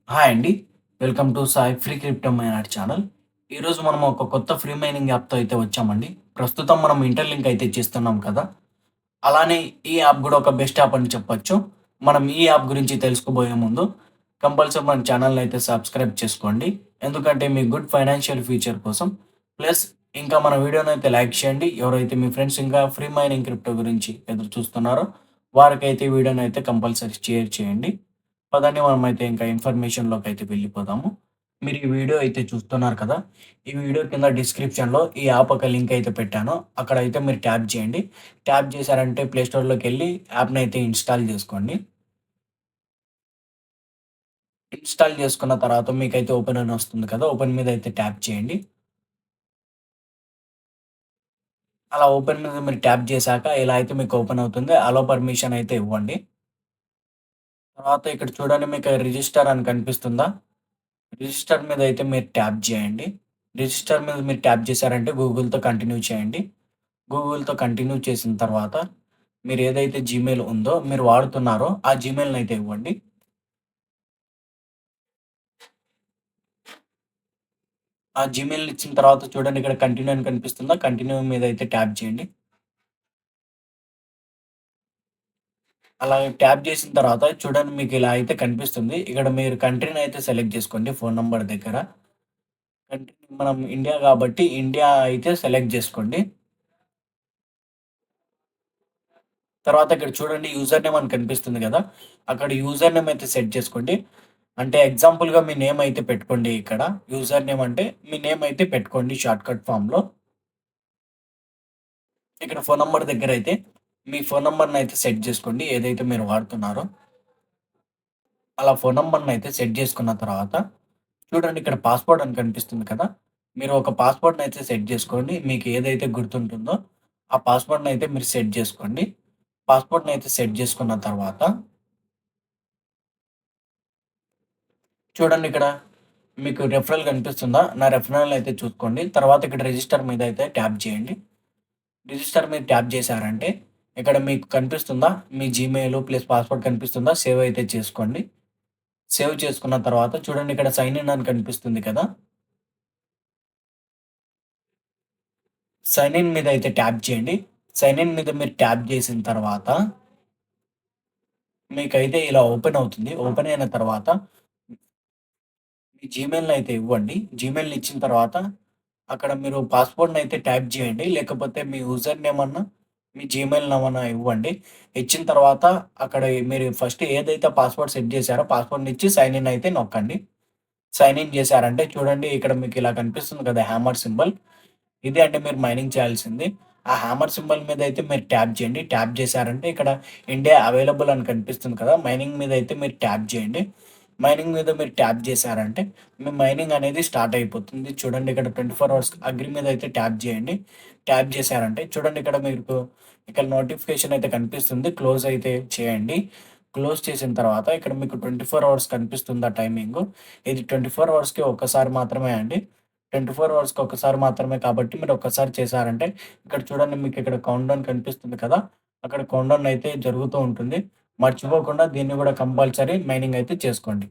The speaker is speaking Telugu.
హాయ్ అండి. Welcome to Sai free crypto miner channel. ఈరోజు మనం ఒక కొత్త ఫ్రీ మైనింగ్ యాప్‌తో అయితే వచ్చామండి. ప్రస్తుతం మనం ఇంటర్‌లింక్ అయితే చేస్తున్నాం కదా! అలానే ఈ యాప్ గూడా ఒక బెస్ట్ యాప్ అని చెప్పొచ్చు. మనం ఈ యాప్ గురించి తెలుసుకోబోయే ముందు కంపల్సరీ మన ఛానల్‌ని అయితే సబ్స్క్రైబ్ చేసుకోండి. ఎందుకంటే మీ గుడ్ ఫైనాన్షియల్ ఫ్యూచర్ కోసం. ప్లస్ ఇంకా మన వీడియోనైతే లైక్ చేయండి. ఎవరైతే మీ ఫ్రెండ్స్ ఇంకా ఫ్రీ మైనింగ్ క్రిప్టో గురించి ఎదురు చూస్తున్నారో వారికైతే ఈ వీడియోనైతే కంపల్సరీ షేర్ చేయండి. పదండి మనమైతే ఇంకా ఇన్ఫర్మేషన్‌లోకైతే వెళ్ళిపోదాము. మీరు ఈ వీడియో అయితే చూస్తున్నారు కదా! ఈ వీడియో కింద డిస్క్రిప్షన్‌లో ఈ యాప్ ఒక లింక్ అయితే పెట్టాను. అక్కడైతే మీరు ట్యాప్ చేయండి. ట్యాప్ చేశారంటే ప్లే స్టోర్‌లోకెళ్ళి యాప్‌నైతే ఇన్‌స్టాల్ చేసుకోండి. ఇన్‌స్టాల్ చేసుకున్న తర్వాత మీకైతే ఓపెన్ అని వస్తుంది కదా! ఓపెన్ మీద అయితే ట్యాప్ చేయండి. అలా ఓపెన్ మీద మీరు ట్యాప్ చేశాక ఇలా అయితే మీకు ఓపెన్ అవుతుంది. అలో పర్మిషన్ అయితే ఇవ్వండి. తర్వాత ఇక్కడ చూడండి మీకు రిజిస్టర్ అని కనిపిస్తుందా? రిజిస్టర్ మీద అయితే మీరు ట్యాప్ చేయండి. రిజిస్టర్ మీద మీరు ట్యాప్ చేశారంటే గూగుల్‌తో కంటిన్యూ చేయండి. గూగుల్‌తో కంటిన్యూ చేసిన తర్వాత మీరు ఏదైతే జీమెయిల్ ఉందో మీరు వాడుతున్నారో ఆ జీమెయిల్‌నయితే ఇవ్వండి. ఆ జీమెయిల్ ఇచ్చిన తర్వాత చూడండి ఇక్కడ కంటిన్యూ అని కనిపిస్తుందా? కంటిన్యూ మీద అయితే ట్యాప్ చేయండి. అలా ట్యాప్ చేసిన తర్వాత చూడండి మీకు ఇలా అయితే కనిపిస్తుంది. ఇక్కడ మీరు కంట్రీని అయితే సెలెక్ట్ చేసుకోండి ఫోను నంబర్ దగ్గర. కంట్రీ మనం ఇండియా కాబట్టి ఇండియా అయితే సెలెక్ట్ చేసుకోండి. తర్వాత ఇక్కడ చూడండి యూజర్ నేమ్ అని కనిపిస్తుంది గదా! అక్కడ యూజర్ నేమ్ అయితే సెట్ చేసుకోండి. అంటే ఎగ్జాంపుల్‌గా మీ నేమ్ అయితే పెట్టుకోండి ఇక్కడ. యూజర్ నేమ్ అంటే మీ నేమ్ అయితే పెట్టుకోండి షార్ట్‌కట్ ఫార్మ్‌లో. ఇక్కడ ఫోను నంబర్ దగ్గరైతే మీ ఫోను నంబర్‌నయితే సెట్ జేసుకోండి. ఏదైతే మీరు వాడుతున్నారో. అలా ఫోను నంబర్‌నయితే సెట్ జేసుకున్న తర్వాత చూడండి ఇక్కడ పాస్‌వర్డ్ అని కనిపిస్తుంది కదా! మీరు ఒక పాస్‌వర్డ్‌నయితే సెట్ జేసుకోండి. మీకు ఏదైతే గుర్తుంటుందో ఆ పాస్‌వర్డ్‌నయితే మీరు సెట్ జేసుకోండి. పాస్‌వర్డ్‌నయితే సెట్ జేసుకున్న తర్వాత చూడండి ఇక్కడ మీకు రెఫరల్ కనిపిస్తుందా? నా రెఫరల్ అయితే చూసుకోండి. తర్వాత ఇక్కడ రిజిస్టర్ మీద అయితే ట్యాప్ చేయండి. రిజిస్టర్ మీద ట్యాప్ చేశారంటే ఇక్కడ మీకు కనిపిస్తుందా? మీ జీమెయిల్ ప్లస్ పాస్వర్డ్ కనిపిస్తుందా? సేవ్ అయితే చేసుకోండి. సేవ్ చేసుకున్న తర్వాత చూడండి ఇక్కడ సైన్ ఇన్ అని కనిపిస్తుంది కదా! సైన్ ఇన్ మీద అయితే ట్యాప్ చేయండి. సైన్ ఇన్ మీద మీరు ట్యాప్ చేసిన తర్వాత మీకైతే ఇలా ఓపెన్ అవుతుంది. ఓపెన్ అయిన తర్వాత మీ జీమెయిల్‌ని అయితే ఇవ్వండి. జీమెయిల్‌ని ఇచ్చిన తర్వాత అక్కడ మీరు పాస్‌వర్డ్‌నయితే టైప్ జేయండి. లేకపోతే మీ యూజర్ నేమ్ అన్నా, మీ జీమెయిల్ నేమన్నా ఇవ్వండి. ఇచ్చిన తర్వాత అక్కడ మీరు ఫస్ట్ ఏదైతే పాస్‌వర్డ్ సెట్ జేశారో పాస్‌వర్డ్‌నిచ్చి సైన్ ఇన్ అయితే నొక్కండి. సైన్ ఇన్ జేశారంటే చూడండి ఇక్కడ మీకు ఇలా కనిపిస్తుంది కదా! Hammer symbol. ఇదే అండి మీరు మైనింగ్ చేయాల్సింది. ఆ హ్యామర్ సింబల్ మీద అయితే మీరు ట్యాప్ చేయండి. ట్యాప్ చేశారంటే ఇక్కడ ఇండియా అవైలబుల్ అని కనిపిస్తుంది కదా! మైనింగ్ మీద అయితే మీరు ట్యాప్ చేయండి. మైనింగ్ మీద మీరు ట్యాప్ చేశారంటే మీ మైనింగ్ అనేది స్టార్ట్ అయిపోతుంది. చూడండి ఇక్కడ 24 అవర్స్ అగ్రీ మీద అయితే ట్యాప్ చేయండి. ట్యాప్ చేశారంటే చూడండి ఇక్కడ మీకు ఇక్కడ నోటిఫికేషన్ అయితే కనిపిస్తుంది. క్లోజ్ అయితే చేయండి. క్లోజ్ చేసిన తర్వాత ఇక్కడ మీకు 24 అవర్స్ కనిపిస్తుందా టైమింగు? ఇది 24 అవర్స్‌కి ఒక్కసారి మాత్రమే అండి. 24 అవర్స్‌కి ఒక్కసారి మాత్రమే కాబట్టి మీరు ఒక్కసారి చేశారంటే ఇక్కడ చూడండి మీకిక్కడ కౌంట్‌డౌన్ కనిపిస్తుంది కదా! అక్కడ కౌంట్‌డౌన్ అయితే జరుగుతూ ఉంటుంది. మర్చిపోకుండా దీన్ని గూడా కంపల్సరీ మైనింగ్ అయితే చేసుకోండి.